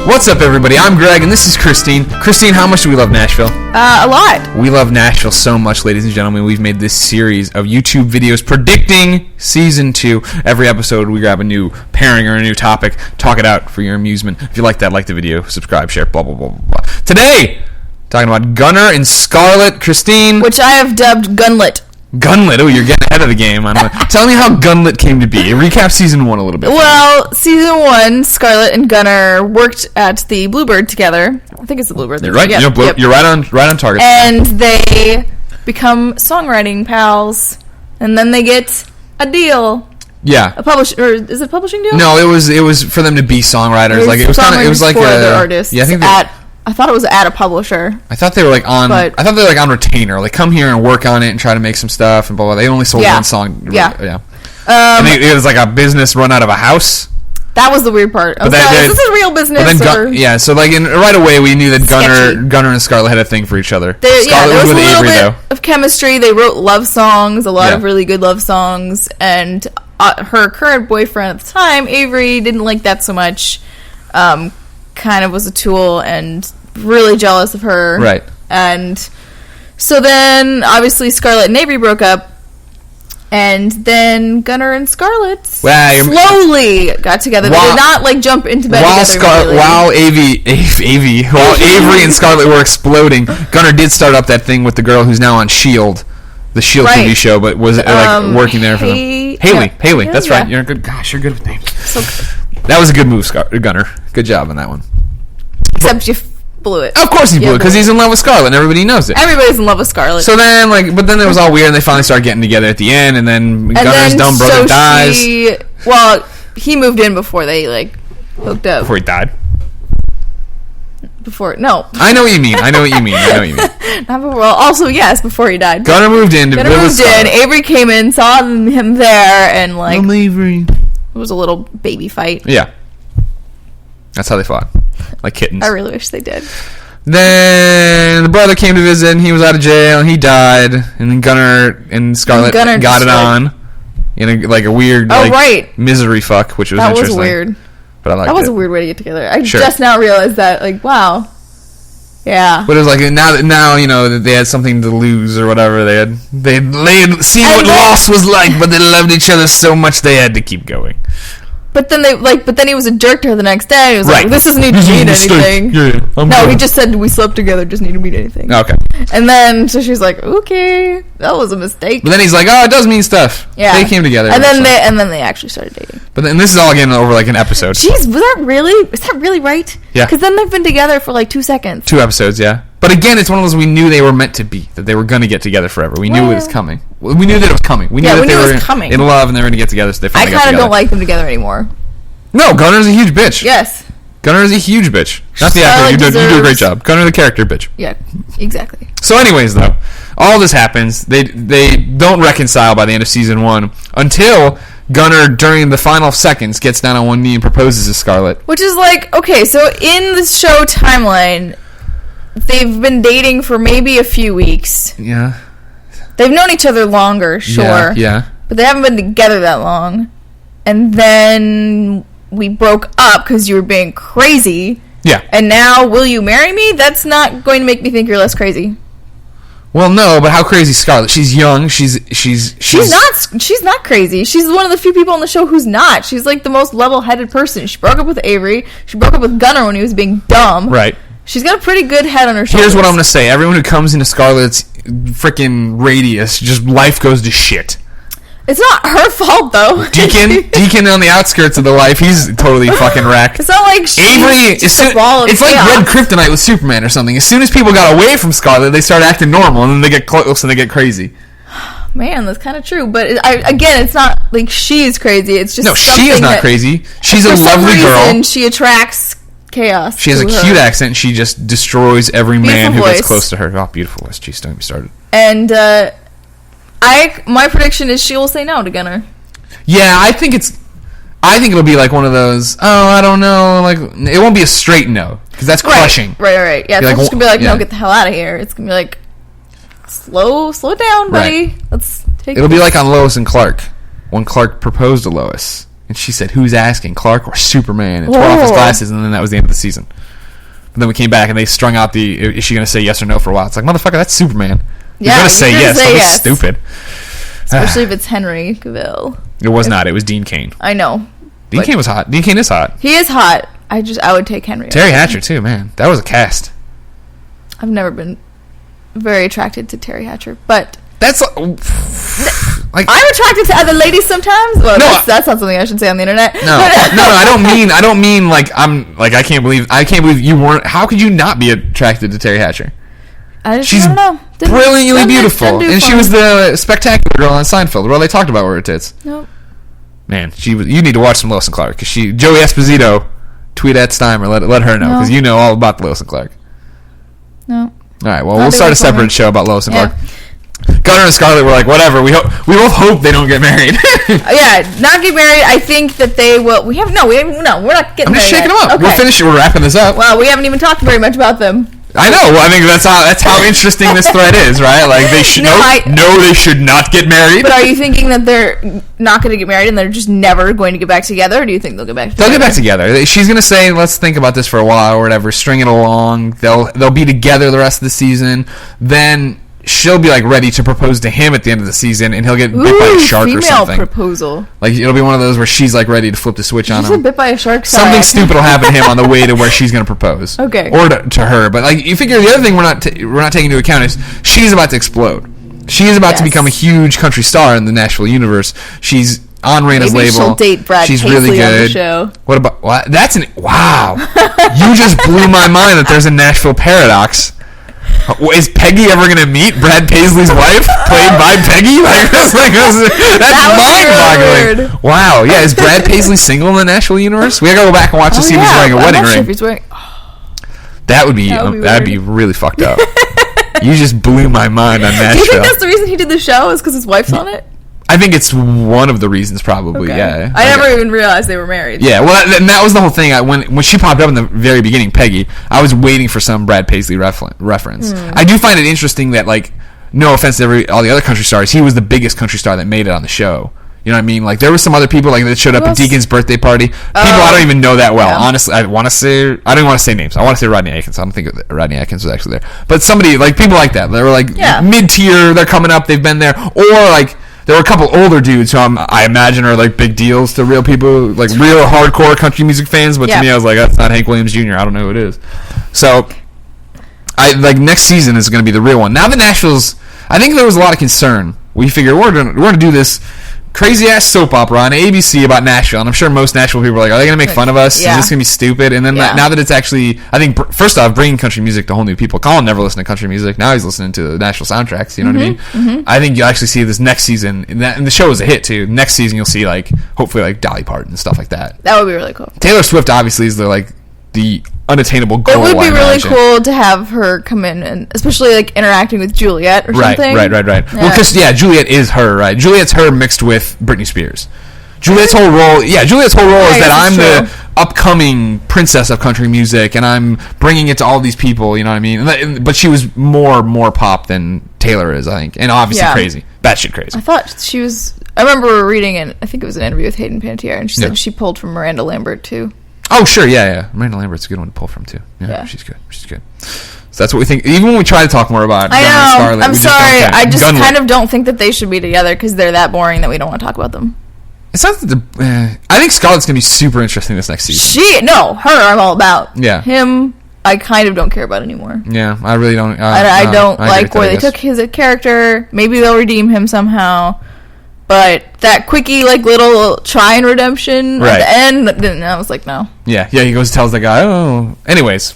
What's up, everybody? I'm Greg, and this is Kristine. Kristine, how much do we love Nashville? A lot. We love Nashville so much, ladies and gentlemen. We've made this series of YouTube videos predicting Season 2. Every episode, we grab a new pairing or a new topic, talk it out for your amusement. If you like that, like the video, subscribe, share, blah, blah, blah, blah, blah. Today, talking about Gunnar and Scarlett. Kristine. Which I have dubbed Gunlet. Gunlet. Oh, you're getting ahead of the game. Tell me how Gunlet came to be. Recap Season 1 a little bit. Well, Season 1, Scarlett and Gunnar worked at the Bluebird together. I think it's the Bluebird. You're right. Yep. You're right on target. And they become songwriting pals. And then they get a deal. Yeah. Or is it a publishing deal? No, it was for them to be songwriters. It was like other artists. Yeah, I think I thought it was at a publisher. I thought they were on retainer. Like, come here and work on it and try to make some stuff and blah blah. They only sold one song. Yeah. And it was like a business run out of a house. That was the weird part. Is this a real business? So like right away we knew that Gunnar and Scarlett had a thing for each other. There was a little bit of chemistry. They wrote love songs, a lot of really good love songs, and her current boyfriend at the time, Avery, didn't like that so much. Kind of was a tool and really jealous of her. Right. And so then, obviously, Scarlett and Avery broke up. And then Gunnar and Scarlett slowly got together. They did not jump into bed together. While Avery and Scarlett were exploding, Gunnar did start up that thing with the girl who's now on S.H.I.E.L.D., the S.H.I.E.L.D. TV show, but was working there for them. Haley. That's right. You're good. Gosh, you're good with names. So that was a good move, Gunnar. Good job on that one. Except you blew it. Of course he blew it, because he's in love with Scarlett, and everybody knows it. Everybody's in love with Scarlett. So then, but then it was all weird, and they finally started getting together at the end, and then Gunnar's dumb brother dies. He moved in before they, hooked up. Before he died? No. I know what you mean. Not before. Well, also, yes, before he died. Gunnar moved in. Avery came in, saw him there, and, Avery. It was a little baby fight. Yeah. That's how they fought. Like kittens. I really wish they did. Then the brother came to visit, and he was out of jail, and he died. And then Gunnar and Scarlett got it on in a weird misery fuck, which was interesting. That was weird. But I liked it. That was a weird way to get together. I just now realized that, wow. Yeah. But it was now that they had something to lose or whatever. They had seen what loss was like, but they loved each other so much they had to keep going. But then he was a jerk to her the next day. He was like, "This doesn't need to mean anything." He just said we slept together. Just need to mean anything. Okay. And then so she's like, "Okay, that was a mistake." But then he's like, "Oh, it does mean stuff." Yeah. They came together. And then they actually started dating. But then this is all again over an episode. Jeez, is that really right? Yeah. Because then they've been together for 2 seconds. 2 episodes, yeah. But again, it's one of those we knew they were meant to be, that they were going to get together forever. We knew it was coming. We knew that it was coming. We knew that they were in love and they were going to get together, so they finally got together. I kind of don't like them together anymore. No, Gunnar's a huge bitch. Yes. Gunnar is a huge bitch. Not the actor. You do a great job. Gunnar the character, bitch. Yeah, exactly. So anyways, though, all this happens. They don't reconcile by the end of Season 1 until Gunnar, during the final seconds, gets down on one knee and proposes to Scarlett. Which is okay, so in the show timeline, they've been dating for maybe a few weeks. Yeah. They've known each other longer, sure. Yeah. But they haven't been together that long. And then we broke up because you were being crazy. Yeah. And now, will you marry me? That's not going to make me think you're less crazy. Well, no, but how crazy is Scarlett? She's young. She's not crazy. She's one of the few people on the show who's not. She's the most level-headed person. She broke up with Avery. She broke up with Gunnar when he was being dumb. Right. She's got a pretty good head on her shoulders. Here's what I'm going to say. Everyone who comes into Scarlett's freaking radius, just life goes to shit. It's not her fault, though. Deacon on the outskirts of the life, he's totally fucking wracked. It's not like she's Avery, just a ball of it's chaos. like Red Kryptonite with Superman or something. As soon as people got away from Scarlett, they start acting normal, and then they get close and they get crazy. Man, that's kind of true. But again, it's not like she's crazy. It's just she is not crazy. She's a lovely girl. She attracts chaos. She has a cute accent. And she just destroys every man who gets close to her. Oh, beautiful voice. Jeez, don't get me started. And my prediction is she will say no to Gunnar. Yeah, I think it'll be one of those. Oh, I don't know. It won't be a straight no because that's crushing. Right. Yeah, it's just gonna be no, get the hell out of here. It's gonna be slow down, buddy. Right. Let's take. It'll be like on Lois and Clark when Clark proposed to Lois. And she said, who's asking, Clark or Superman? And tore off his glasses, and then that was the end of the season. But then we came back, and they strung out is she going to say yes or no for a while? It's like, motherfucker, that's Superman. You're going to say yes. Don't be stupid. Especially if it's Henry Cavill. It was not. It was Dean Cain. I know. Dean Cain was hot. Dean Cain is hot. He is hot. I would take Henry. Terry Hatcher, too, man. That was a cast. I've never been very attracted to Terry Hatcher, but... That's like I'm attracted to other ladies sometimes. Well, no, that's not something I should say on the internet. No, I don't mean like I'm like I can't believe you weren't. How could you not be attracted to Terry Hatcher? She's don't know. Brilliantly beautiful, and she was the spectacular girl on Seinfeld. Where they talked about her tits. Nope. Man, you need to watch some Lois and Clark because Joey Esposito, tweet at Steimer, let her know because you know all about Lois and Clark. No. All right, well we'll start a separate show about Lois and Clark. Gunnar and Scarlett were like, whatever. We both hope they don't get married. Yeah, not get married. I think that they will. We're not getting married. I'm just shaking them up. Okay. We're wrapping this up. Well, we haven't even talked very much about them. I know. Well, I think that's how interesting this thread is, right? Like they should they should not get married. But are you thinking that they're not going to get married and they're just never going to get back together, or do you think they'll get back together? They'll get back together. She's going to say, "Let's think about this for a while," or whatever. String it along. They'll be together the rest of the season. Then she'll be like ready to propose to him at the end of the season, and he'll get bit by a shark or something. Female proposal. Like it'll be one of those where she's like ready to flip the switch on him. She's bit by a shark. Something stupid will happen to him on the way to where she's going to propose. Okay. Or to her, but like you figure the other thing we're not taking into account is she's about to explode. She is about to become a huge country star in the Nashville universe. She's on Raina's label. She'll date Brad She's Paisley really good. On the show. What about what? Wow! You just blew my mind that there's a Nashville paradox. Is Peggy ever going to meet Brad Paisley's wife, played by Peggy? That's mind-boggling. Wow, yeah. Is Brad Paisley single in the Nashville universe? We gotta go back and watch to see if he's wearing a wedding ring. If he's wearing... That'd be really fucked up. You just blew my mind on Nashville. Do you think that's the reason he did the show? Is because his wife's on it? I think it's one of the reasons, probably. Okay. Yeah. I never even realized they were married. Yeah, well, and that was the whole thing. When she popped up in the very beginning, Peggy, I was waiting for some Brad Paisley reference. I do find it interesting that, like, no offense to all the other country stars, he was the biggest country star that made it on the show. You know what I mean? Like, there were some other people like that showed up at Deacon's birthday party. People I don't even know that well. Yeah. Honestly, I don't want to say names. I want to say Rodney Atkins. I don't think Rodney Atkins was actually there. But somebody, like, people like that. They were, like, mid-tier. They're coming up. They've been there. Or, like... There were a couple older dudes who I imagine are like big deals to real people, like real hardcore country music fans. But to me, I was like, that's not Hank Williams Jr. I don't know who it is. So, next season is going to be the real one. Now that Nashville's, I think there was a lot of concern. We figured we're going to do this crazy ass soap opera on ABC about Nashville, and I'm sure most Nashville people are like, are they going to make fun of us? Is this going to be stupid? And then now that it's actually, I think, first off, bringing country music to whole new people. Colin never listened to country music. Now he's listening to the Nashville soundtracks. You know what I mean? Mm-hmm. I think you'll actually see this next season, and the show is a hit too. Next season you'll see hopefully Dolly Parton and stuff like that. That would be really cool. Taylor Swift obviously is the unattainable goal. It would be really cool to have her come in, and especially interacting with Juliet or something. Right. Yeah. Well, because Juliet is her, right? Juliet's her mixed with Britney Spears. Juliet's whole role is that I'm the upcoming princess of country music, and I'm bringing it to all these people. You know what I mean? But she was more pop than Taylor is, I think, and obviously crazy, batshit crazy. I thought she was. I remember reading it. I think it was an interview with Hayden Panettiere, and she said she pulled from Miranda Lambert too. Oh, sure, yeah. Miranda Lambert's a good one to pull from, too. Yeah. She's good. So that's what we think. Even when we try to talk more about Gunnar and Scarlett, I'm sorry. I just kind of don't think that they should be together because they're that boring that we don't want to talk about them. It's not that I think Scarlett's going to be super interesting this next season. Her I'm all about. Yeah. Him, I kind of don't care about anymore. Yeah, I really don't. I don't like where they took his character. Maybe they'll redeem him somehow. But that quickie, little try and redemption at the end, I was like, no. Yeah, he goes and tells the guy, oh. Anyways.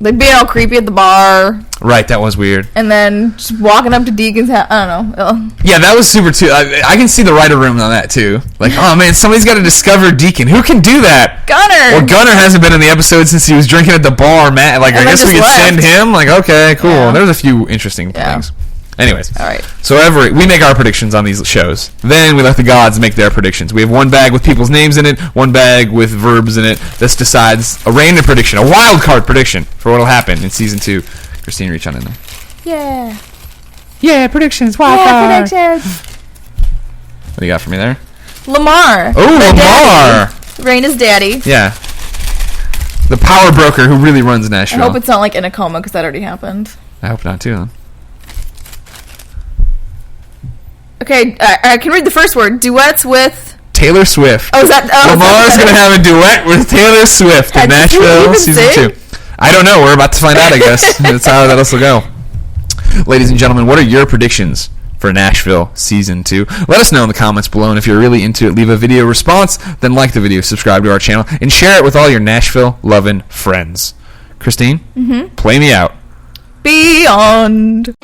Being all creepy at the bar. Right, that was weird. And then just walking up to Deacon's house. I don't know. Yeah, that was super, too. I can see the writer room on that, too. Oh, man, somebody's got to discover Deacon. Who can do that? Gunnar. Well, Gunnar hasn't been in the episode since he was drinking at the bar. Matt, I guess we could send him. Okay, cool. Yeah. There's a few interesting things. Anyways, all right. So we make our predictions on these shows. Then we let the gods make their predictions. We have one bag with people's names in it, one bag with verbs in it. This decides a random prediction, a wild card prediction for what will happen in season 2. Kristine, reach on in there. Yeah, predictions. Wild card. Predictions. What do you got for me there? Lamar. Oh, Lamar. Raina's daddy. Yeah. The power broker who really runs Nashville. I hope it's not like in a coma because that already happened. I hope not too. Then. Okay, I can read the first word. Duets with Taylor Swift. Oh, is that... Oh, Lamar's going to have a duet with Taylor Swift in Nashville Season 2. I don't know. We're about to find out, I guess. That's how that will go. Ladies and gentlemen, what are your predictions for Nashville Season 2? Let us know in the comments below, and if you're really into it, leave a video response, then like the video, subscribe to our channel, and share it with all your Nashville-loving friends. Kristine, play me out. Beyond.